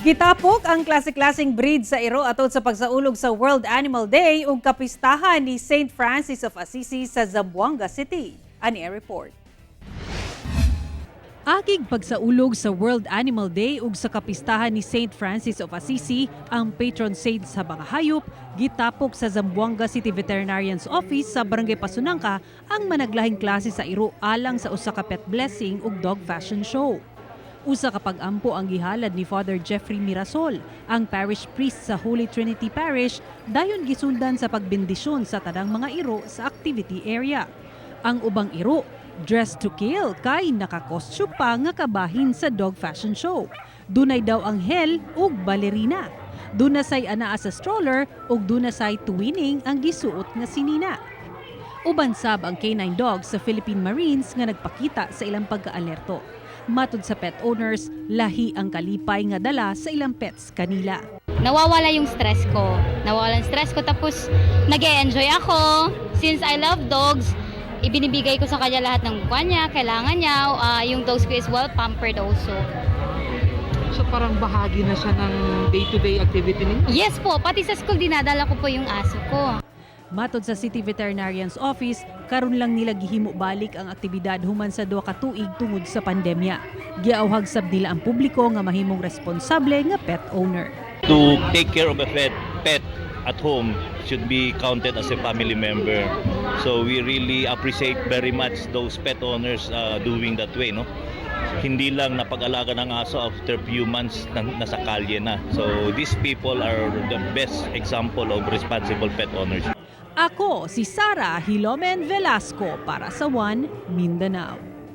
Gitapok ang klase-klaseng breed sa iro atol sa pagsaulog sa World Animal Day ug kapistahan ni St. Francis of Assisi sa Zamboanga City. Ani report. Agig pagsaulog sa World Animal Day ug sa kapistahan ni St. Francis of Assisi, ang patron saint sa mga hayop, gitapok sa Zamboanga City Veterinarian's Office sa Barangay Pasunangka ang managlahing klase sa iro alang sa usa ka pet blessing ug dog fashion show. Usa ka pag-ampo ang gihalad ni Father Jeffrey Mirasol, ang parish priest sa Holy Trinity Parish, dayon gisundan sa pagbendisyon sa tanang mga iro sa activity area. Ang ubang iro, dressed to kill kay naka-costume pa nga kabahin sa dog fashion show. Dunay daw anghel ug balerina. Dunasay anaa sa stroller ug dunasay twinning ang gisuot nga sinina. Uban sab ang canine dogs sa Philippine Marines nga nagpakita sa ilang pagkaalerto. Matod sa pet owners, lahi ang kalipay nga dala sa ilang pets kanila. Nawawala yung stress ko. Nawawala yung stress ko tapos nag-e-enjoy ako. Since I love dogs, ibinibigay ko sa kanya lahat ng kanya, kailangan niya. Yung dogs ko is well pampered also. So parang bahagi na siya ng day-to-day activity niyo? Yes po, pati sa school dinadala ko po yung aso ko. Matod sa City Veterinarian's Office, karon lang nila gihimo balik ang aktibidad human sa 2 ka tuig tungod sa pandemya. Giauhag sab nila ang publiko nga mahimong responsable nga pet owner. To take care of a pet at home should be counted as a family member. So we really appreciate very much those pet owners doing that way, no? Hindi lang napag-alaga ng aso after few months nasa kalye na. So these people are the best example of responsible pet owners. Ako si Sara Hilomen Velasco para sa One Mindanao.